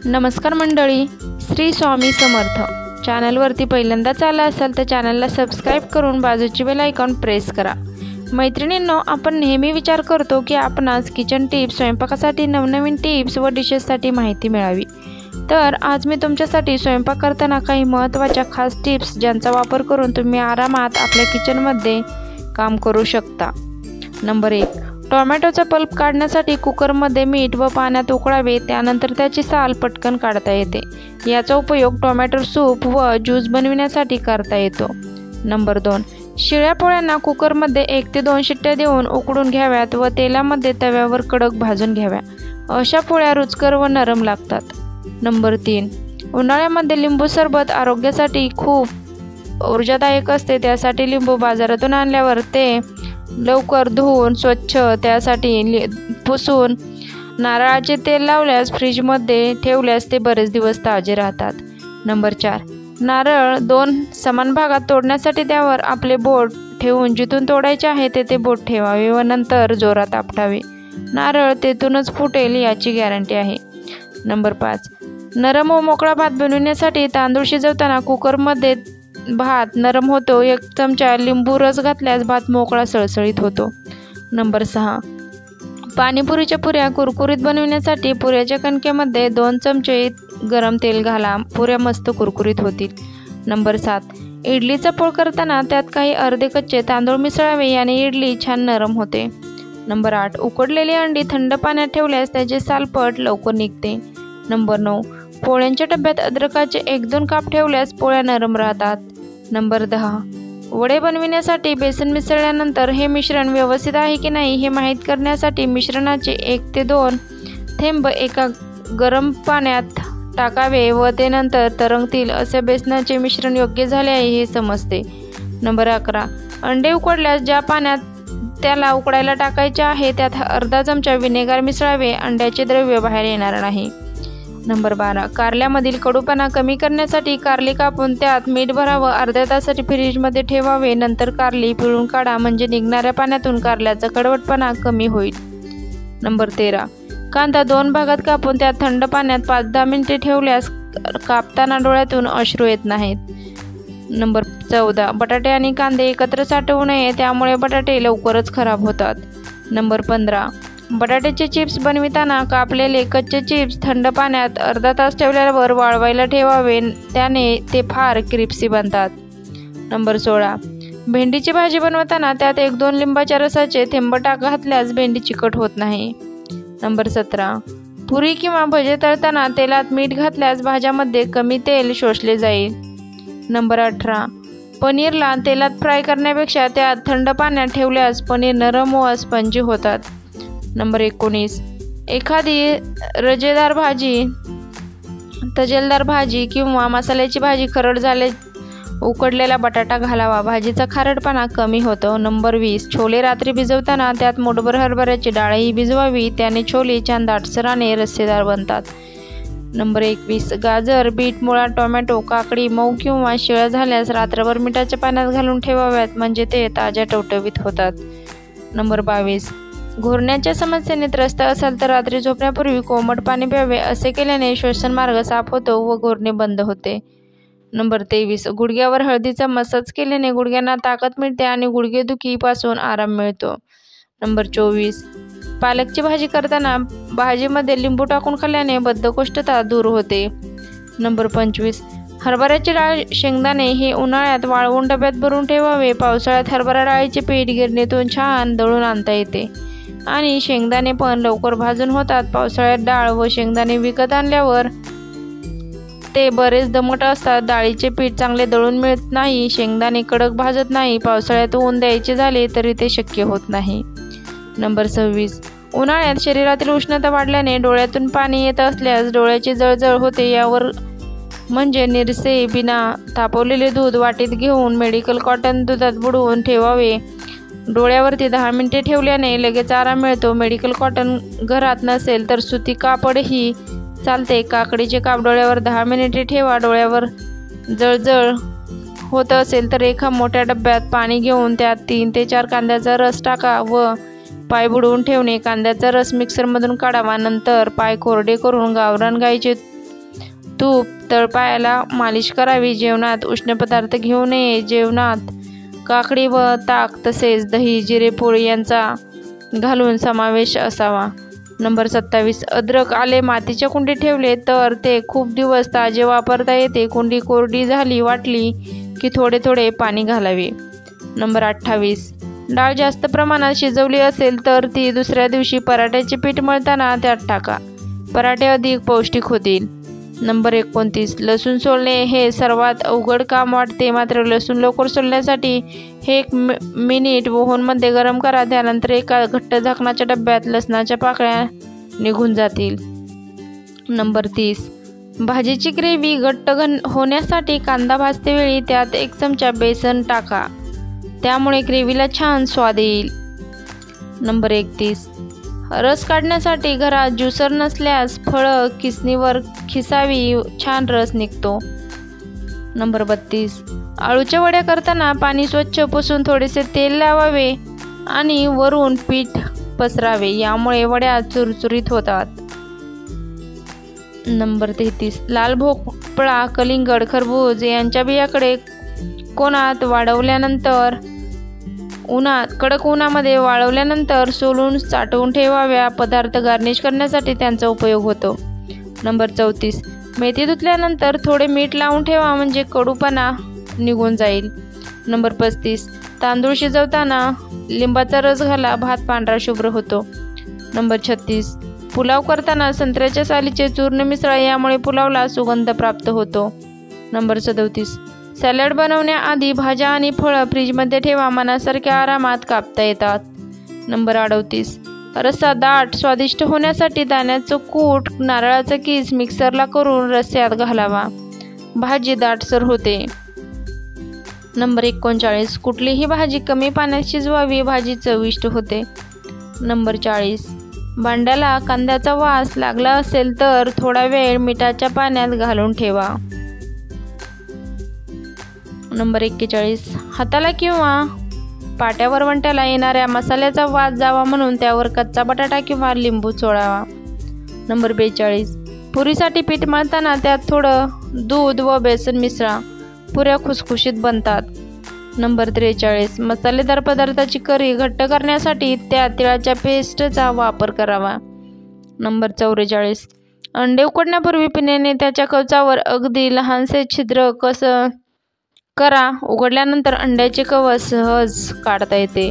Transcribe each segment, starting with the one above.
नमस्कार मंडळी, श्री स्वामी समर्थ. चॅनलवरती पहिल्यांदाच आला असाल तर चॅनलला सबस्क्राईब करून बाजूची बेल आयकॉन प्रेस करा. मैत्रिणींनो, आपण नेहमी विचार करतो की आपणास किचन टिप्स, स्वयंपाकासाठी नवनवीन टिप्स व डिशेससाठी माहिती मिळावी. तर आज मी तुमच्यासाठी स्वयंपाक करताना काही महत्त्वाच्या खास टिप्स ज्यांचा वापर करून तुम्ही आरामात आपल्या किचनमध्ये काम करू शकता. नंबर 1. टोमॅटोचा पल्प काढण्यासाठी कुकरमध्ये मीठ व पाण्यात उकळावे, त्यानंतर त्याची साल पटकन काढता येते. याचा उपयोग टोमॅटो सूप व ज्यूस बनविण्यासाठी करता येतो. नंबर 2. शिळ्या पोळ्यांना कुकरमध्ये 1 ते 2 शिट्ट्या देऊन उकडून घ्याव्यात व तेलामध्ये तव्यावर कडक भाजून घ्याव्या. अशा पोळ्या रुचकर व नरम लागतात. नंबर 3. उन्हाळ्यामध्ये लिंबू सरबत आरोग्यासाठी खूप ऊर्जादायक असते. त्यासाठी लिंबू बाजारातून आणल्यावर ते लवकर धुवून स्वच्छ त्यासाठी पुसून नारळाचे तेल लावल्यास फ्रीजमध्ये ठेवल्यास ते बरेच दिवस ताजे राहतात. नंबर 4. नारळ 2 समान भागात तोडण्यासाठी त्यावर आपले बोट ठेवून जिथून तोडायचे आहे तेथे बोट ठेवावे व नंतर जोरात आपटावे. नारळ तेथूनच फुटेल याची गॅरंटी आहे. नंबर 5. नरम व मोकळा भात बनवण्यासाठी तांदूळ शिजवताना कुकरमध्ये भात नरम होतो. 1 चमचा लिंबू रस घातल्यास भात मोकळा सळसळीत होतो. नंबर 6. पाणीपुरीच्या पुऱ्या कुरकुरीत बनविण्यासाठी पुऱ्याच्या कणकेमध्ये 2 चमचे गरम तेल घाला. पुऱ्या मस्त कुरकुरीत होतील. नंबर 7. इडलीचा पोळ करताना त्यात काही अर्धे कच्चे तांदूळ मिसळावे, याने इडली छान नरम होते. नंबर 8. उकडलेली अंडी थंड पाण्यात ठेवल्यास त्याचे सालपट लवकर निघते. नंबर 9. पोळ्यांच्या डब्यात अद्रकाचे 1-2 काप ठेवल्यास पोळ्या नरम राहतात. नंबर 10. वडे बनविण्यासाठी बेसन मिसळल्यानंतर हे मिश्रण व्यवस्थित आहे की नाही हे माहीत करण्यासाठी मिश्रणाचे 1 ते 2 थेंब एका गरम पाण्यात टाकावे व ते नंतर तरंगतील. असे बेसनाचे मिश्रण योग्य झाले आहे हे समजते. नंबर 11. अंडे उकडल्यास ज्या पाण्यात त्याला उकडायला टाकायचे आहे त्यात अर्धा चमचा विनेगर मिसळावे. अंड्याचे द्रव्य बाहेर येणार नाही. नंबर 12. कारल्यामधील कडूपणा कमी करण्यासाठी कारली कापून त्यात मीठ भरावं. अर्ध्या तासासाठी फ्रीजमध्ये ठेवावे. नंतर कारली पिळून काढा, म्हणजे निघणाऱ्या पाण्यातून कारल्याचा कडवटपणा कमी होईल. नंबर 13. कांदा 2 भागात कापून त्यात थंड पाण्यात 5-10 मिनिटे ठेवल्यास कापताना डोळ्यातून अश्रू येत नाहीत. नंबर 14. बटाटे आणि कांदे एकत्र साठवू नये, त्यामुळे बटाटे लवकरच खराब होतात. नंबर 15. बटाट्याचे चिप्स बनविताना कापलेले कच्चे चिप्स थंड पाण्यात अर्धा तास ठेवल्यावर वाळवायला ठेवावे, त्याने ते फार क्रिस्पी बनतात. नंबर 16. भेंडीची भाजी बनवताना त्यात 1-2 लिंबाच्या रसाचे थेंब घातल्यास भेंडी चिकट होत नाही. नंबर 17. पुरी किंवा भजे तळताना तेलात मीठ घातल्यास भाज्यामध्ये कमी तेल शोषले जाईल. नंबर 18. पनीरला तेलात फ्राय करण्यापेक्षा त्यात थंड पाण्यात ठेवल्यास पनीर नरम व स्पंजी होतात. नंबर 19. एखादी तजेलदार भाजी किंवा मसाल्याची भाजी खरड झाले उकडलेला बटाटा घालावा, भाजीचा खारटपणा कमी होतो. नंबर 20. छोले रात्री भिजवताना त्यात मुठभर हरभऱ्याची डाळही भिजवावी, त्याने छोले छान दाटसर आणि रस्सेदार बनतात. नंबर 21. गाजर, बीट, मुळा, टोमॅटो, काकडी मऊ किंवा शिळ्या झाल्यास रात्रभर मिठाच्या पाण्यात घालून ठेवाव्यात, म्हणजे ते ताज्या टवटवीत होतात. नंबर 22. घुरण्याच्या समस्येने त्रस्त असाल तर रात्री झोपण्यापूर्वी कोमट पाणी प्यावे. असे केल्याने श्वसन मार्ग साफ होतो व घुरणे बंद होते. नंबर 23. गुडघ्यावर हळदीचा मसाज केल्याने गुडघ्यांना ताकद मिळते आणि गुडघेदुखीपासून आराम मिळतो. नंबर 24. पालकची भाजी करताना भाजीमध्ये लिंबू टाकून खाल्ल्याने बद्धकोष्ठता दूर होते. नंबर 25. हरभऱ्याची डाळ, शेंगदाणे हे उन्हाळ्यात वाळवून डब्यात भरून ठेवावे. पावसाळ्यात हरभरा डाळीचे पीठ गिरणीतून छान दळून आणता येते आणि शेंगदाणे पण लवकर भाजून होतात. पावसाळ्यात डाळ व शेंगदाणे विकत आणल्यावर ते बरेच दमट असतात. डाळीचे पीठ चांगले दळून मिळत नाही, शेंगदाणे कडक भाजत नाही. पावसाळ्यात ऊन द्यायचे झाले तरी ते शक्य होत नाही. नंबर 26. उन्हाळ्यात शरीरातील उष्णता वाढल्याने डोळ्यातून पाणी येत असल्यास डोळ्याची जळजळ होते. यावर म्हणजे निरसे बिना तापवलेले दूध वाटीत घेऊन मेडिकल कॉटन दुधात बुडवून ठेवावे. डोळ्यावरती 10 मिनिटे ठेवल्याने लगेच आराम मिळतो. मेडिकल कॉटन घरात नसेल तर सुती कापडही चालते. काकडीचे काप डोळ्यावर 10 मिनिटे ठेवा. डोळ्यावर जळजळ होत असेल तर एका मोठ्या डब्यात पाणी घेऊन त्यात 3 ते 4 कांद्याचा रस टाका व पाय बुडवून ठेवणे. कांद्याचा रस मिक्सरमधून काढावा. नंतर पाय कोरडे करून गावरान गाईचे तूप तळपायाला मालिश करावी. जेवणात उष्ण पदार्थ घेऊ नये. जेवणात काकडी व ताक तसेच दही, जिरे, पोळी यांचा घालून समावेश असावा. नंबर 27. अद्रक, आले मातीच्या कुंडीत ठेवले तर ते खूप दिवस ताजे वापरता येते. कुंडी कोरडी झाली वाटली की थोडे थोडे पाणी घालावे. नंबर 28. डाळ जास्त प्रमाणात शिजवली असेल तर ती दुसऱ्या दिवशी पराठ्याचे पीठ मळताना त्यात टाका. पराठे अधिक पौष्टिक होतील. नंबर 29. लसूण सोलणे हे सर्वात अवघड काम वाटते, मात्र लसूण लवकर सोलण्यासाठी हे 1 मिनिट ओव्हनमध्ये गरम करा. त्यानंतर एका घट्ट झाकणाच्या डब्यात लसणाच्या पाकळ्या निघून जातील. नंबर 30. भाजीची ग्रेव्ही घट्ट होण्यासाठी कांदा भाजते वेळी त्यात 1 चमचा बेसन टाका. त्यामुळे ग्रेव्हीला छान स्वाद येईल. नंबर 31. रस काढण्यासाठी घरात ज्युसर नसल्यास फळं किसणीवर खिसावी, छान रस निघतो. नंबर 32. आळूच्या वड्या करताना पाणी स्वच्छ पुसून थोडेसे तेल लावावे आणि वरून पीठ पसरावे. यामुळे वड्या चुरचुरीत होतात. नंबर 33. लाल भोपळा, कलिंगड, खरबूज यांच्या बियाकडे कोणात वाळवल्यानंतर कडक उन्हामध्ये वाळवल्यानंतर सोलून साठवून ठेवाव्या. पदार्थ गार्निश करण्यासाठी त्यांचा उपयोग होतो. नंबर 34. मेथी धुतल्यानंतर थोडे मीठ लावून ठेवा म्हणजे कडूपणा निघून जाईल. नंबर 35. तांदूळ शिजवताना लिंबाचा रस घाला, भात पांढरा शुभ्र होतो. नंबर 36. पुलाव करताना संत्र्याच्या सालीचे चूर्ण मिसळा, यामुळे पुलावला सुगंध प्राप्त होतो. नंबर 37. सॅलड बनवण्याआधी भाज्या आणि फळं फ्रीजमध्ये ठेवा, मनासारख्या आरामात कापता येतात. नंबर 38. रस्सा दाट स्वादिष्ट होण्यासाठी दाण्याचं कूट, नारळाचं कीस मिक्सरला करून रस्स्यात घालावा, भाजी दाटसर होते. नंबर 39. कुठलीही भाजी कमी पाण्यात शिजवावी, भाजी चविष्ट होते. नंबर 40. भांड्याला कांद्याचा वास लागला असेल तर थोडा वेळ मिठाच्या पाण्यात घालून ठेवा. नंबर 41. हाताला किंवा पाट्या वरवंट्याला येणाऱ्या मसाल्याचा वास जावा म्हणून त्यावर कच्चा बटाटा किंवा लिंबू चोळावा. नंबर 42. पुरीसाठी पीठ मळताना त्यात थोडं दूध व बेसन मिसळा, पुऱ्या खुसखुशीत बनतात. नंबर 43. मसालेदार पदार्थाची करी घट्ट करण्यासाठी त्यात तिळाच्या पेस्टचा वापर करावा. नंबर 44. अंडे उकडण्यापूर्वी पिण्याने त्याच्या कवचावर अगदी लहानसे छिद्र करा. उघडल्यानंतर अंड्याचे कवच सहज काढता येते.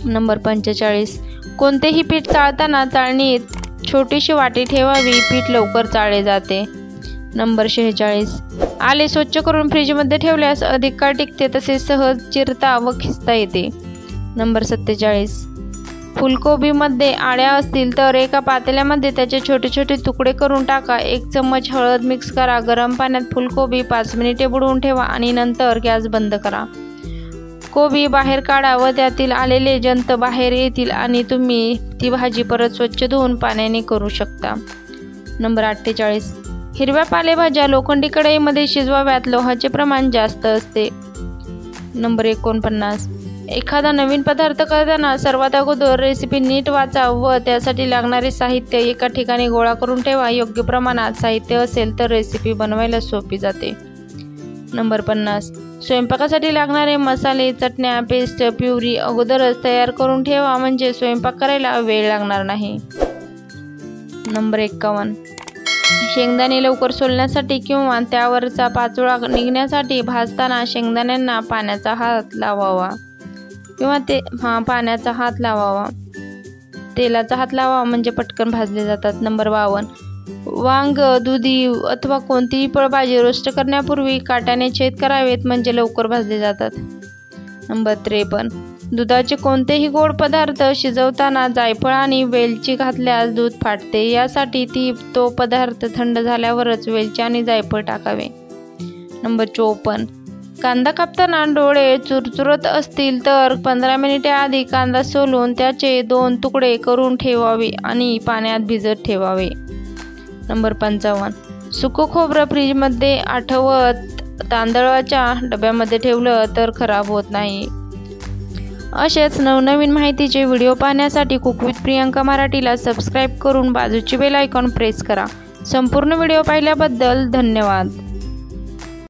नंबर 45. कोणतेही पीठ चाळताना चाळणीत छोटीशी वाटी ठेवावी, पीठ लवकर चाळले जाते. नंबर 46. आले स्वच्छ करून फ्रीजमध्ये ठेवल्यास अधिक काळ टिकते, तसेच सहज चिरता व खिसता येते. नंबर 47. फुलकोबीमध्ये आळ्या असतील तर एका पातेल्यामध्ये त्याचे छोटे छोटे तुकडे करून टाका. 1 चम्मच हळद मिक्स करा. गरम पाण्यात फुलकोबी 5 मिनिटे बुडवून ठेवा आणि नंतर गॅस बंद करा. कोबी बाहेर काढा व त्यातील आलेले जंत बाहेर येतील आणि तुम्ही ती भाजी परत स्वच्छ धुवून पाण्याने करू शकता. नंबर 48. हिरव्या पालेभाज्या लोखंडी कढईमध्ये शिजवाव्यात, लोहाचे प्रमाण जास्त असते. नंबर 49. एखादा नवीन पदार्थ करताना सर्वात अगोदर रेसिपी नीट वाचा व त्यासाठी लागणारे साहित्य एका ठिकाणी गोळा करून ठेवा. योग्य प्रमाणात साहित्य असेल तर रेसिपी बनवायला सोपी जाते. नंबर 50. स्वयंपाकासाठी लागणारे मसाले, चटण्या, पेस्ट, प्युरी अगोदरच तयार करून ठेवा म्हणजे स्वयंपाक करायला वेळ लागणार नाही. नंबर 51. शेंगदाणे लवकर सोलण्यासाठी किंवा त्यावरचा पाचोळा निघण्यासाठी भाजताना शेंगदाण्यांना पाण्याचा हात लावावा किंवा पाण्याचा हात लावावा. तेलाचा हात लावावा म्हणजे पटकन भाजले जातात. नंबर 52. वांग, दुधी अथवा कोणतीही फळभाजी रोस्ट करण्यापूर्वी काट्याने छेद करावेत म्हणजे लवकर भाजले जातात. नंबर 53. दुधाचे कोणतेही गोड पदार्थ शिजवताना जायफळ आणि वेलची घातल्यास दूध फाटते. यासाठी तो पदार्थ थंड झाल्यावरच वेलची आणि जायफळ टाकावे. नंबर 54. कांदा कापताना डोळे चुरचुरत असतील तर 15 मिनिटे आधी कांदा सोलून त्याचे 2 तुकडे करून ठेवावे आणि पाण्यात भिजत ठेवावे. नंबर 55. सुकं खोबरं फ्रीजमध्ये आठवत तांदळाच्या डब्यामध्ये ठेवलं तर खराब होत नाही. असेच नवनवीन माहितीचे व्हिडिओ पाहण्यासाठी कुक विथ प्रियंका मराठीला सबस्क्राईब करून बाजूची बेल आयकॉन प्रेस करा. संपूर्ण व्हिडिओ पाहिल्याबद्दल धन्यवाद.